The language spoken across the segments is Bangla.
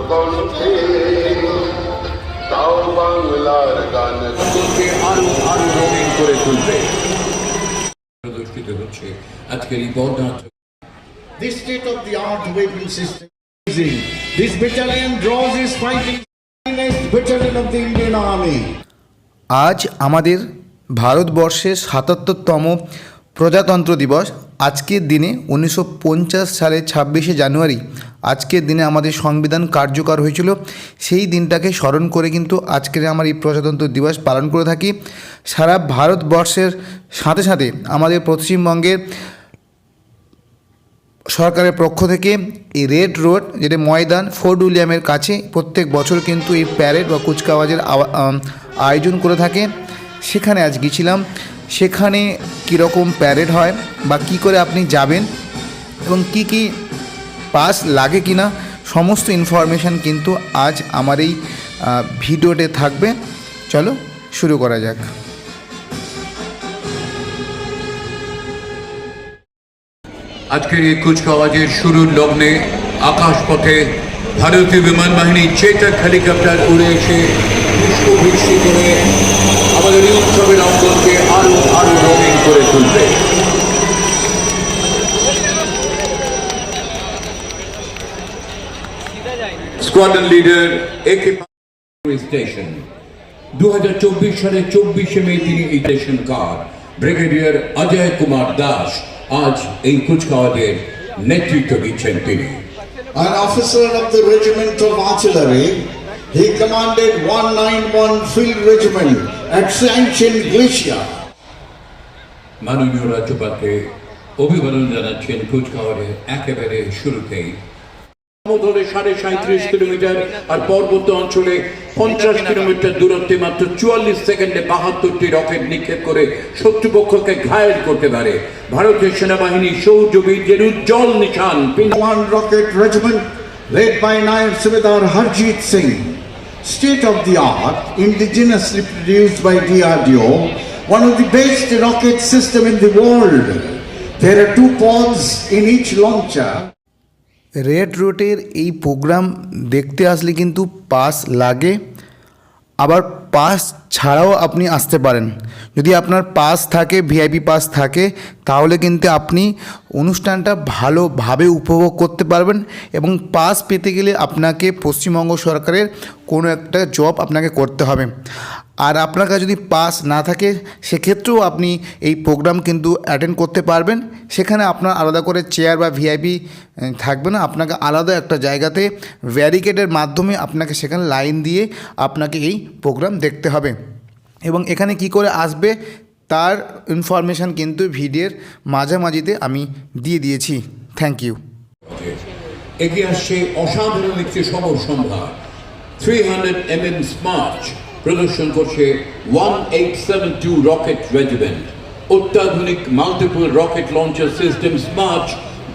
কণ্ঠে তাও বাংলার গান আরো আরো রঙিন করে তুলবে। প্রদর্শিত হচ্ছে আজকের এই বর্ণাঢ্য This state-of-the-art weapon system. This battalion draws its fighting finest battalion of the Indian Army. আজ আমাদের ভারতবর্ষের ৭৭তম প্রজাতন্ত্র দিবস। আজকের দিনে 1950 সালে 26শে জানুয়ারি আজকের দিনে আমাদের সংবিধান কার্যকর হয়েছিল। সেই দিনটাকে স্মরণ করে কিন্তু আজকের আমার এই প্রজাতন্ত্র দিবস পালন করে থাকি। সারা ভারতবর্ষের সাথে সাথে আমাদের পশ্চিমবঙ্গের সরকারের পক্ষ থেকে এই রেড রোড যেটা ময়দান ফোর্ট উইলিয়ামের কাছে প্রত্যেক বছর কিন্তু এই প্যারেড বা কুচকাওয়াজের আয়োজন করে থাকে। সেখানে আজ গিয়েছিলাম। সেখানে কীরকম প্যারেড হয় বা কি করে আপনি যাবেন এবং কি কি পাস লাগে কি না সমস্ত ইনফরমেশান কিন্তু আজ আমার এই ভিডিওতে থাকবে। চলো শুরু করা যাক। আজকের এই কুচকাওয়াজের শুরুর লগ্নে আকাশপথে ভারতীয় বিমান বাহিনীর চেতক হেলিকপ্টার উড়ে এসে পুষ্পবৃষ্টি করে আমাদের এই উৎসবের অঙ্গনকে আরো আরো রঙিন করে তুলবে। স্কোয়াড্রন লিডার একে স্টেশন 2024 সালে 24শে মে তিনি এই স্টেশন কার ব্রিগেডিয়ার অজয় কুমার দাস আজ এই কুচকাওয়াজের নেতৃত্ব দিচ্ছেন। তিনি An officer of the regiment of artillery, he commanded 191 Field Regiment at Sanchin Glacier. মাননীয় রাজ্যপালকে অভিবাদন জানাচ্ছেন কুচকাওয়াজের একেবারে শুরুতেই। সমতলে 37.5 কিলোমিটার আর পর্বত অঞ্চলে 50 কিলোমিটার দূরত্বে মাত্র 44 সেকেন্ডে 72টি রকেট নিক্ষেপ করে শত্রুপক্ষকে ঘায়েল করতে পারে ভারতীয় সেনাবাহিনী সৌর্যবীর্যের উজ্জ্বল নিশান। One rocket regiment led by Naib Subedar Harjit Singh, state-of-the-art, indigenously produced by DRDO, one of the best rocket system in the world. There are 2 pods in each launcher. Red রুটের এই প্রোগ্রাম দেখতে আসলে কিন্তু পাস লাগে, আবার পাস ছাড়াও আপনি আসতে পারেন। যদি আপনার পাস থাকে ভিআইপি পাস থাকে তাহলে কিন্তু আপনি অনুষ্ঠানটা ভালোভাবে উপভোগ করতে পারবেন। এবং পাস পেতে গেলে আপনাকে পশ্চিমবঙ্গ সরকারের কোনো একটা জব আপনাকে করতে হবে। আর আপনার কাছে যদি পাস না থাকে সেক্ষেত্রেও আপনি এই প্রোগ্রাম কিন্তু অ্যাটেন্ড করতে পারবেন। সেখানে আপনার আলাদা করে চেয়ার বা ভিআইপি থাকবে না, আপনাকে আলাদা একটা জায়গাতে ব্যারিকেডের মাধ্যমে আপনাকে সেখানে লাইন দিয়ে আপনাকে এই প্রোগ্রাম দেখতে হবে। এবং এখানে কি করে আসবে তার ইনফরমেশান কিন্তু ভিডিওর মাঝামাঝিতে আমি দিয়ে দিয়েছি। Thank you. এগিয়ে আসছে অসাধারণ একটি সমর সম্ভার 300 mm স্মার্চ প্রদর্শন করছে 1872 রকেট রেজিমেন্ট। অত্যাধুনিক multiple rocket launcher system Smerch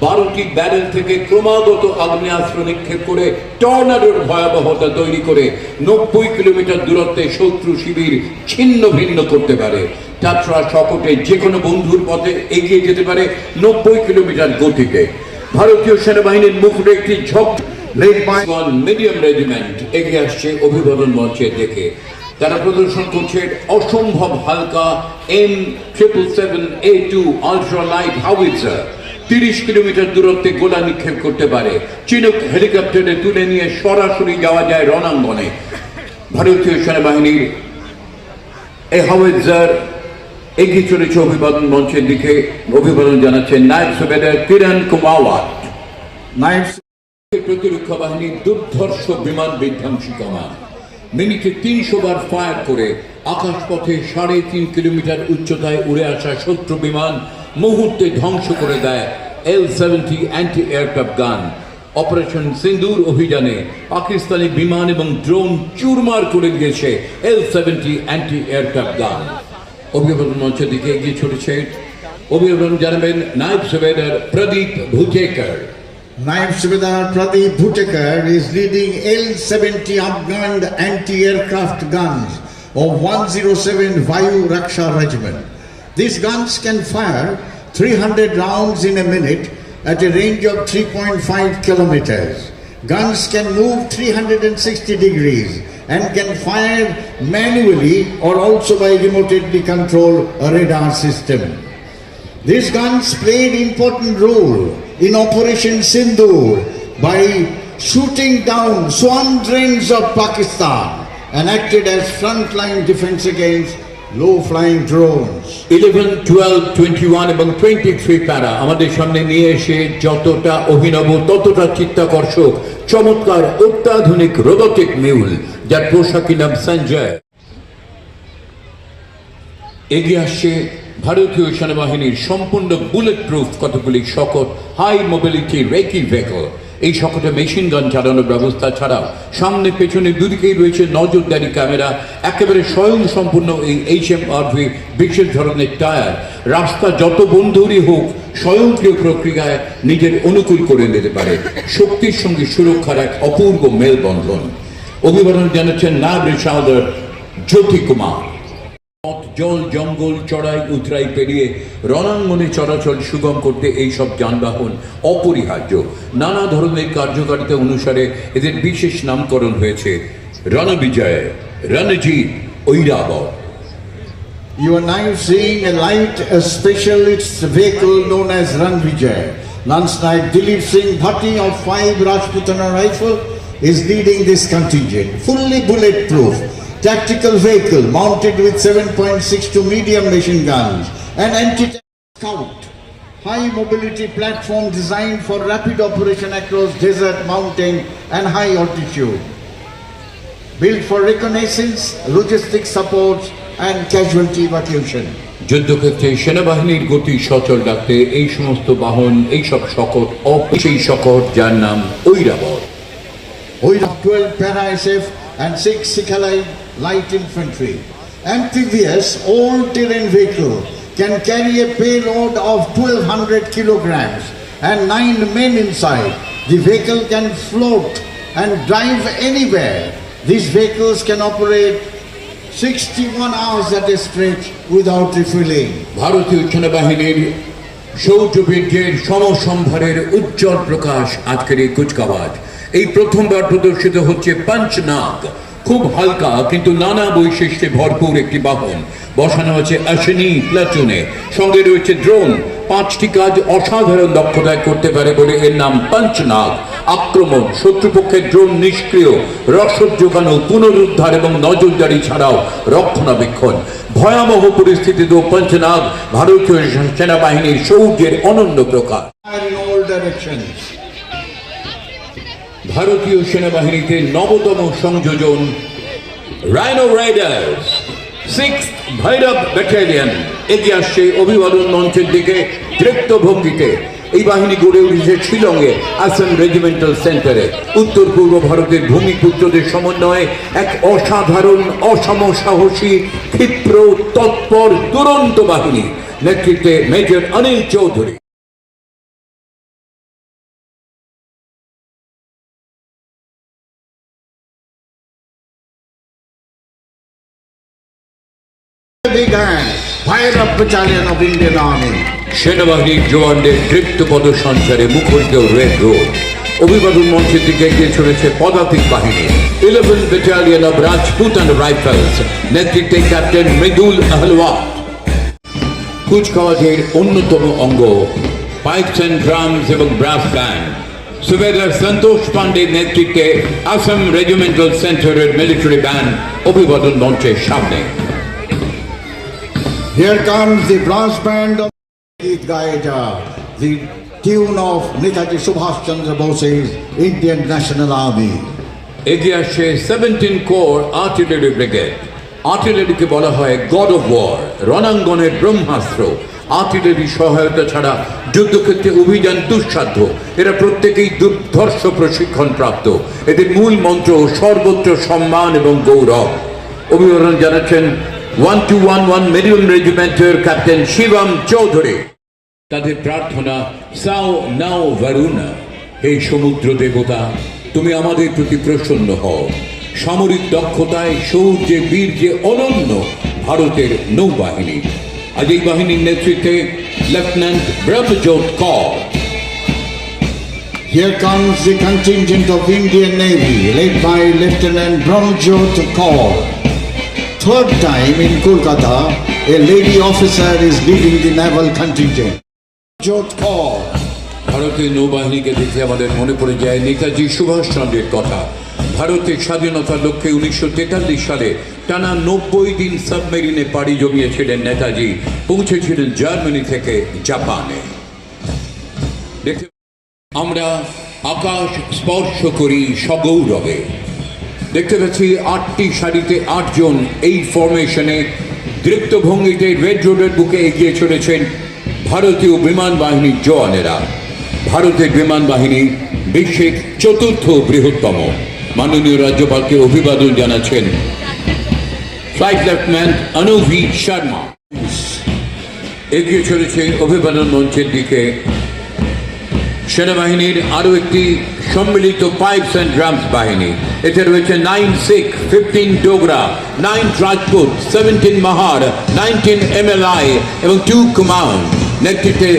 12টি ব্যারেল থেকে ক্রমাগত আগ্নেয়াস্ত্র নিক্ষেপ করে টর্নাডোর ভয়াবহতা তৈরি করে 90 কিলোমিটার দূরত্বে শত্রু শিবির ছিন্ন ভিন্ন করতে পারে। যাত্রা শকটে যে কোনো বন্ধুর পথে এগিয়ে যেতে পারে 90 কিলোমিটার গতিতে। ভারতীয় সেনাবাহিনীর মুখে একটি ঝক মিডিয়াম রেজিমেন্ট এগিয়ে আসছে অভিবাদন মঞ্চে দেখে। তারা প্রদর্শন করছে অসম্ভব হালকা M777A2 ultra light howitzer. 30 kilometre দূরত্বে গোলা নিক্ষেপ করতে পারে। চিনুক হেলিকপ্টারে তুলে নিয়ে সরাসরি যাওয়া যায় রণাঙ্গনে। ভারতীয় সেনাবাহিনীর এই হাউইটজার এগিয়ে চলেছে অভিবাদন মঞ্চের দিকে। অভিবাদন জানাচ্ছেন নায়েব সুবেদার কিরণ কুমাওয়াত। Naib প্রতিরক্ষা বাহিনীর দুর্ধর্ষ বিমান বিধ্বংসী কামান মিনিটে 300 বার ফায়ার করে আকাশপথে 3.5 কিলোমিটার উচ্চতায় উড়ে আসা শত্রু বিমান মুহূর্তে ধ্বংস করে দেয় L-70 অ্যান্টি এয়ারক্রাফট গান। অপারেশন সিন্দুর অভিযানে পাকিস্তানি বিমান এবং ড্রোন চুরমার করে দিয়েছে L-70 অ্যান্টি এয়ারক্রাফট গান। অভিবাদন মঞ্চের দিকে এগিয়ে চলেছে। অভিবাদন জানাবেন নায়েব সুবেদার প্রদীপ ভুটেকর। Naib Subedar Pradeep Bhutekar is leading L-70 upgunned anti-aircraft guns of 107 Vayu Raksha Regiment. These guns can fire 300 rounds in a minute at a range of 3.5 kilometers. Guns can move 360 degrees and can fire manually or also by remotely controlled radar system. These guns played important role in Operation Sindoor by shooting down squadrons of Pakistan and acted as frontline defense against low-flying drones. 11, 12, 21 এবং 23 প্যারা আমাদের সামনে নিয়ে এসে যতটা অভিনব ততটা চিত্তাকর্ষক চমৎকার অত্যাধুনিক রোবোটিক মিউল যার পোশাকি নাম সঞ্জয়। এগিয়ে আসছে ভারতীয় সেনাবাহিনীর সম্পূর্ণ বুলেট প্রুফ কতগুলি শকট হাই মোবিলিটি রেকি ভেহিকল। এই শকটে মেশিন গান চালানোর ব্যবস্থা ছাড়াও সামনে পেছনে দুদিকেই রয়েছে নজরদারি ক্যামেরা। একেবারে স্বয়ং সম্পূর্ণ এই HMRV বিশেষ ধরনের টায়ার রাস্তা যত বন্ধুরই হোক স্বয়ংক্রিয় প্রক্রিয়ায় নিজের অনুকূল করে নিতে পারে। শক্তির সঙ্গে সুরক্ষার এক অপূর্ব মেলবন্ধন। অভিবাদন জানাচ্ছেন নায়ব রিশালদার জ্যোতি কুমার। পথ জল জঙ্গল চড়াই উতরাই পেরিয়ে রণাঙ্গনে চলাচল সুগম করতে এইসব যানবাহন অপরিহার্য। নানা ধরনের কার্যকারিতা অনুসারে এদের বিশেষ নামকরণ হয়েছে Ranbijay, Ranjit, Airavat. You are now seeing a light specialist vehicle known as Ranvijay. Lance Naik Dilip Singh Bhatti of 5 Rajputana Rifle is leading this contingent. Fully bulletproof, tactical vehicle mounted with 7.62 medium machine guns and anti-tank scout. High mobility platform designed for rapid operation across desert, mountain and high altitude. Built for reconnaissance, logistic support and casualty evacuation. যুদ্ধক্ষেত্রে সেনাবাহিনীর গতি সচল রাখতে এই সমস্ত বাহন এইসব শকট সেই শকট যার নাম Airavat. Oirab 12 para-SF and 6 Sikhalite light infantry. Amphibious all-terrain vehicle can carry a payload of 1200 kilograms and 9 men inside. The vehicle can float and drive anywhere. These vehicles can operate 61 hours at a stretch without refueling. ভারতীয় সেনাবাহিনীর শৌর্যবীর্যের সমসম্ভারের উজ্জ্বল প্রকাশ আজকের এই কুচকাওয়াজ। এই প্রথমবার প্রদর্শিত হচ্ছে পঞ্চনাগ। খুব হালকা কিন্তু নানা বৈশিষ্ট্যে ভরপুর একটি বাহন। বসানো আছে অশ্বিনী প্লাটুনে। সঙ্গে রয়েছে ড্রোন। 5টি কাজ অসাধারণ দক্ষতায় করতে পারে বলে এর নাম পঞ্চনাগ। আক্রমণ, শত্রুপক্ষের ড্রোন নিষ্ক্রিয়, রসদ যোগানো, পুনরুদ্ধার এবং নজরদারি ছাড়াও রক্ষণাবেক্ষণ। ভয়াবহ পরিস্থিতিতেও পঞ্চনাগ ভারতীয় সেনাবাহিনীর শৌর্যের অনন্য প্রকাশ। In all directions. ভারতীয় সেনাবাহিনীতে নবতম সংযোজন rhino Riders 6th Bhairab battalion এগিয়ে আসছে অভিবাদন মঞ্চের দিকে দৃপ্ত ভঙ্গিতে। এই বাহিনী গড়ে উঠেছে শিলংয়ে আসাম রেজিমেন্টাল সেন্টারে। উত্তর পূর্ব ভারতের ভূমিপুত্রদের সমন্বয়ে এক অসাধারণ অসমসাহসী ক্ষিপ্র তৎপর দুরন্ত বাহিনী। নেতৃত্বে major Anil Chowdhury. Began Bhairab Battalion of Indian Army. সেনাবাহিনীর জওয়ানদের দৃপ্ত পদ সঞ্চারে মুখরিত রেড রোড। অভিবাদন মঞ্চের দিকে এগিয়ে চলেছে পদাতিক বাহিনী 11 ব্যাটালিয়ন অব রাজপুতান রাইফেলস। নেতৃত্বে ক্যাপ্টেন মৃদুল আহলওয়াত। কুচকাওয়াজের অন্যতম অঙ্গ পাইপস অ্যান্ড ড্রামস এবং ব্রাস ব্যান্ড। সুবেদার সন্তোষ পান্ডের নেতৃত্বে আসাম রেজিমেন্টাল সেন্টারের মিলিটারি ব্যান্ড অভিবাদন মঞ্চের সামনে। Here comes the brass band of Geet Gaeta, the tune of Netaji Subhash Chandra Bose's Indian National Army. এগিয়ে আসছে 17 কোর আর্টিলারি ব্রিগেড। আর্টিলারিকে বলা হয় গড অফ ওয়ার, রণাঙ্গনের ব্রহ্মাস্ত্র। আর্টিলারি সহায়তা ছাড়া যুদ্ধক্ষেত্রে অভিযান দুঃসাধ্য। এরা প্রত্যেকেই দুর্ধর্ষ প্রশিক্ষণ প্রাপ্ত। এদের মূল মন্ত্র সর্বত্র সম্মান এবং গৌরব। অভিবাদন জানাচ্ছেন 1211 মিডিয়াম রেজিমেন্টের ক্যাপ্টেন শিবম চৌধুরী। তাদের প্রার্থনা সাও নাও ভারুনা, হে সমুদ্র দেবতা তুমি আমাদের প্রতি প্রসন্ন হও। সামরিক দক্ষতায় শৌর্যে বীর্যে অনন্য ভারতের নৌবাহিনী। আজ এই বাহিনীর নেতৃত্বে লেফটেন্যান্ট ব্রহ্মজোত কর। Here comes the contingent of Indian Navy led by Lieutenant Brahmjot Kaur. Third time in Kolkata, a lady officer is leading the naval contingent. Jot Kaur. ভারতীয় নৌবাহিনীকে দেখে আমাদের মনে পড়ে যায় নেতাজি সুভাষচন্দ্রের কথা। ভারতের স্বাধীনতার লক্ষ্যে 1943 সালে টানা 90 দিন সাবমেরিনে পাড়ি জমিয়েছিলেন নেতাজি, পৌঁছেছিলেন জার্মানি থেকে জাপানে। দেখতে আমরা আকাশ স্পর্শ করি সগৌরবে। দেখতে পাচ্ছি 8টি সারিতে 8 জন এই ফরমেশনে দৃপ্ত ভঙ্গিতে রেড রোডের বুকে এগিয়ে চলেছেন ভারতীয় বিমান বাহিনীর জওয়ানেরা। ভারতের বিমান বাহিনী বিশ্বের 4র্থ বৃহত্তম। মাননীয় রাজ্যপালকে অভিবাদন জানাচ্ছেন ফ্লাইট লেফটেন্যান্ট অনুভি শর্মা। এগিয়ে চলেছে অভিবাদন মঞ্চের দিকে সেনাবাহিনীর আরও একটি সম্মিলিত পাইপস অ্যান্ড ড্রামস বাহিনী। এতে রয়েছে 9 শিখ, 15 ডোগরা, 9 রাজপুত, 17 মাহার, 19 MLI এবং 2 কমান্ড। নেতৃত্বে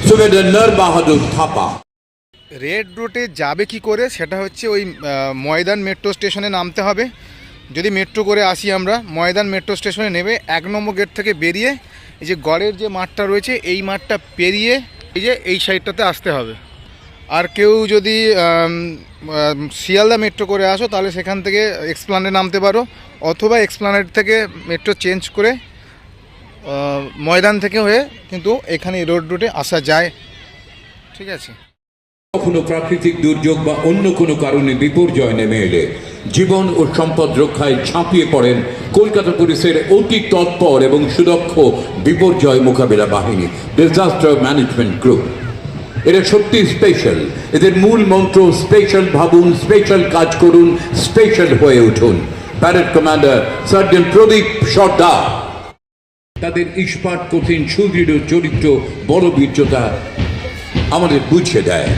সুবেদার নর বাহাদুর থাপা। রেড রুটে যাবে কি করে সেটা হচ্ছে ওই ময়দান মেট্রো স্টেশনে নামতে হবে। যদি মেট্রো করে আসি আমরা, ময়দান মেট্রো স্টেশনে নেমে 1 নম্বর গেট থেকে বেরিয়ে এই যে গড়ের যে মাঠটা রয়েছে এই মাঠটা পেরিয়ে এই যে এই সাইডটাতে আসতে হবে। আর কেউ যদি শিয়ালদা মেট্রো করে আসো তাহলে সেখান থেকে এক্সপ্লানেড নামতে পারো, অথবা এক্সপ্লানেড থেকে মেট্রো চেঞ্জ করে ময়দান থেকে হয়ে কিন্তু এখানে রোড রুটে আসা যায়। ঠিক আছে। কখনো প্রাকৃতিক দুর্যোগ বা অন্য কোনো কারণে বিপর্যয় নেমে এলে জীবন ও সম্পদ রক্ষায় ঝাঁপিয়ে পড়েন কলকাতা পুলিশের অতি তৎপর এবং সুদক্ষ বিপর্যয় মোকাবিলা বাহিনী, ডিজাস্টার ম্যানেজমেন্ট গ্রুপ। এরা সত্যি স্পেশাল। এদের মূল মন্ত্র স্পেশাল ভাবুন, স্পেশাল কাজ করুন, স্পেশাল হয়ে উঠুন। প্যারেড কমান্ডার সার্জেন্ট প্রদীপ সর্দার। তাদের ইস্পাত কঠিন সুদৃঢ় চরিত্র বড় বীর্যতা আমাদের বুঝিয়ে দেয়।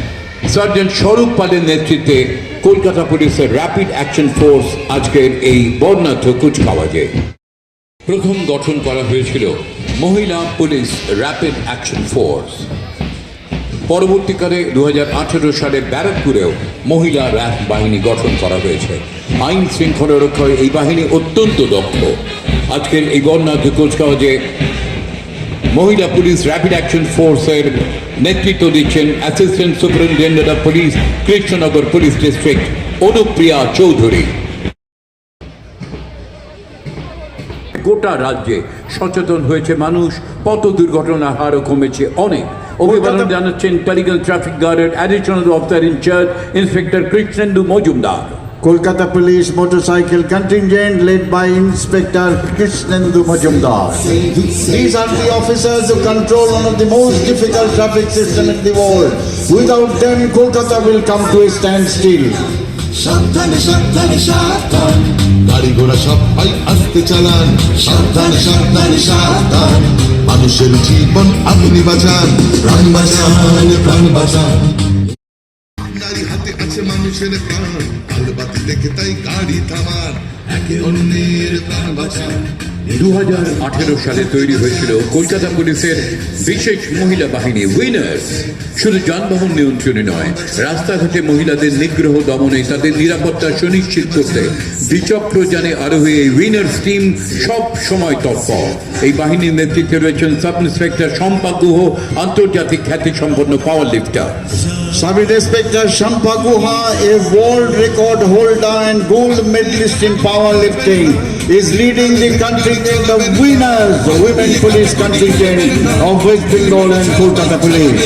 সার্জেন্ট স্বরূপ পালের নেতৃত্বে কলকাতা পুলিশের র্যাপিড অ্যাকশন ফোর্স আজকের এই বর্ণাঢ্য কুচকাওয়াজে প্রথম গঠন করা হয়েছিল মহিলা পুলিশ র্যাপিড অ্যাকশন ফোর্স। পরবর্তীকালে 2018 সালে ব্যারাকপুরেও মহিলা র্যাব বাহিনী গঠন করা হয়েছে। আইন শৃঙ্খলা রক্ষায় এই বাহিনী অত্যন্ত দক্ষ। আজকের এই বর্ণাঢ্য কুচকাওয়াজে মহিলা পুলিশ র্যাপিড অ্যাকশন ফোর্সের নেতৃত্ব দিচ্ছেন assistant superintendent of police Krishnanagar police district Anupriya Chowdhury. গোটা রাজ্যে সচেতন হয়েছে মানুষ, পথ দুর্ঘটনার হারও কমেছে অনেক। অভিবাদন জানাচ্ছেন টালিগঞ্জ ট্রাফিক গার্ডের additional officer in charge inspector Krishnendu Majumdar. Kolkata Police Motorcycle Contingent led by Inspector Krishnendu Majumdar. These are the officers who control one of the most difficult traffic systems in the world. Without them, Kolkata will come to a standstill. সাবধানে সাবধানে সাবধান, গাড়ি ঘোড়া সবাই আস্তে চালান। সাবধানে সাবধানে সাবধান, মানুষের জীবন আপনি বাঁচান। প্রাণ বাঁচান, প্রাণ বাঁচান। আপনারই হাতে আছে মানুষের প্রাণ, আলবাতি দেখে তাই গাড়ি থামান। একে অন্যের প্রাণ বাঁচান। 2018 সালে তৈরি হয়েছিল কলকাতা পুলিশের বিশেষ মহিলা বাহিনী উইনার্স। শুধু যানবাহন নিয়ন্ত্রণে নয়, রাস্তাঘাটে মহিলাদের নিগ্রহ দমনে, তাদের নিরাপত্তা সুনিশ্চিত করতে দ্বিচক্রযানে আরোহী এই উইনার্স টিম সব সময় তৎপর। এই বাহিনীর নেতৃত্বে রয়েছেন সাব ইন্সপেক্টর শম্পা গুহ, আন্তর্জাতিক খ্যাতিসম্পন্ন পাওয়ার লিফটার। Sub Inspector Shampa Guha, a world record holder and gold medalist in powerlifting, is leading the contingent of winners, the women police contingent of West Bengal and Kolkata Police.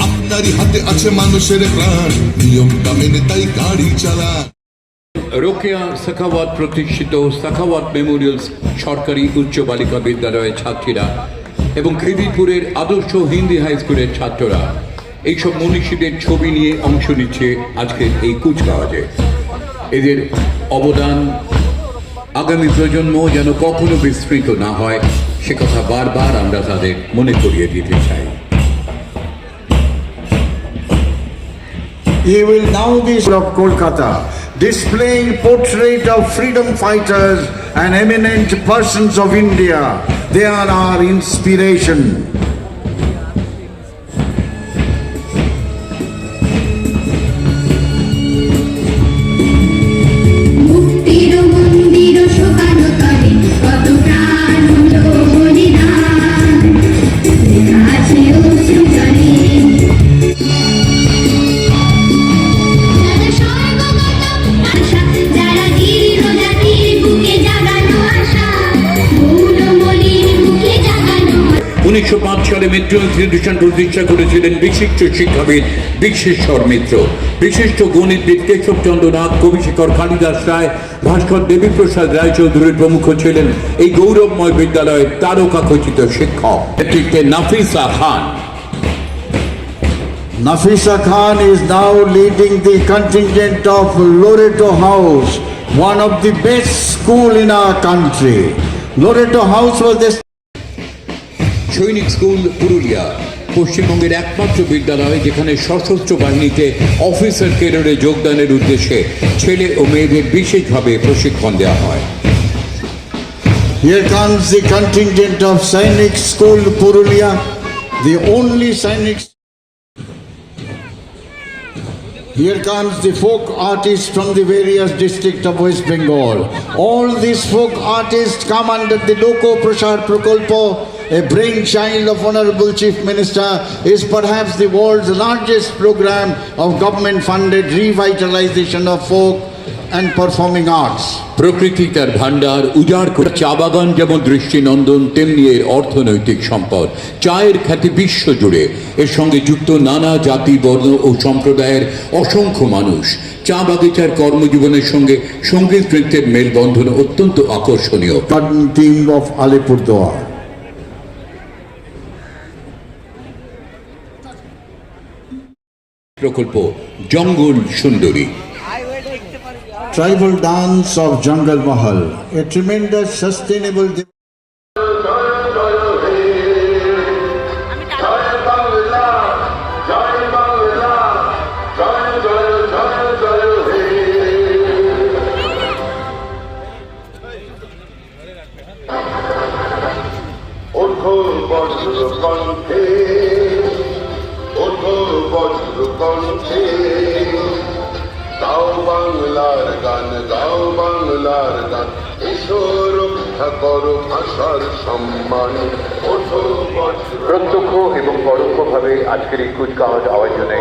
আপনারই হাতে আছে মানুষের প্রাণ, নিয়মটা মেনে তাই গাড়ি চালান। রোকেয়া সাখাওয়াত প্রতিষ্ঠিত সাখাওয়াত মেমোরিয়াল সরকারি উচ্চ বালিকা বিদ্যালয়ের ছাত্রীরা এবং খিদিরপুরের আদর্শ হিন্দি হাই স্কুলের ছাত্ররা এইসব মনীষীদের ছবি নিয়ে অংশ নিচ্ছে আজকের এই কুচকাওয়াজে। এদের অবদান আগামী প্রজন্ম যেন কখনো বিস্মৃত না হয়, সে কথা বারবার আমরা তাদের মনে করিয়ে দিতে চাই। He will now be of Kolkata, displaying portrait of freedom fighters and eminent persons of India. They are our inspiration. 1905 সালে মিত্র ইনস্টিটিউশন প্রতিষ্ঠা করেছিলেন বিশিষ্ট শিক্ষাবিদ বিশ্বেশ্বর মিত্র। বিশিষ্ট গণিতবিদ কেশবচন্দ্র নাগ, কবিশেখর কালিদাস রায়, ভাস্কর দেবীপ্রসাদ রায়চৌধুরীর প্রমুখ ছিলেন এই গৌরবময় বিদ্যালয়ের তারকাখচিত শিক্ষক। নেতৃত্বে নাফিসা খান। Nafisa Khan is now leading the contingent of Loreto House, one of the best school in our country. Loreto House was the সৈনিক স্কুল পুরুলিয়া পশ্চিমবঙ্গের একমাত্র বিদ্যালয় যেখানে সশস্ত্র বাহিনীতে অফিসার ক্যাডারে যোগদানের উদ্দেশ্যে ছেলে ও মেয়েদের বিশেষভাবে প্রশিক্ষণ দেওয়া হয়। Here comes the contingent of Sainik School Purulia, the only Sainik. Here comes the folk artists from the various districts of West Bengal. All these folk artists come under the Loko Prashar Prakolpo, a brainchild of Honorable Chief Minister, is perhaps the world's largest program of government-funded revitalization of folk and performing arts. প্রকৃতি তার ভান্ডার উজাড় করে চা বাগান যেমন দৃষ্টিনন্দন, তেমনি এর অর্থনৈতিক সম্পদ। চায়ের খ্যাতি বিশ্ব জুড়ে, এর সঙ্গে যুক্ত নানা জাতি, বর্ণ ও সম্প্রদায়ের অসংখ্য মানুষ। চা বাগিচার কর্মজীবনের সঙ্গে সঙ্গীত নৃত্যের মেলবন্ধন অত্যন্ত আকর্ষণীয়। Team of Alipurduar. প্রকল্প জঙ্গল সুন্দরী। Tribal dance of Jungle Mahal, a tremendous sustainable গাও বাংলার গান, গাও বাংলার গান, এসো রক্ষা করো ভাষার সম্মান। ওঠো বজ্র। প্রত্যক্ষ এবং পরোক্ষভাবে আজকের এই কুচকাওয়াজ আয়োজনে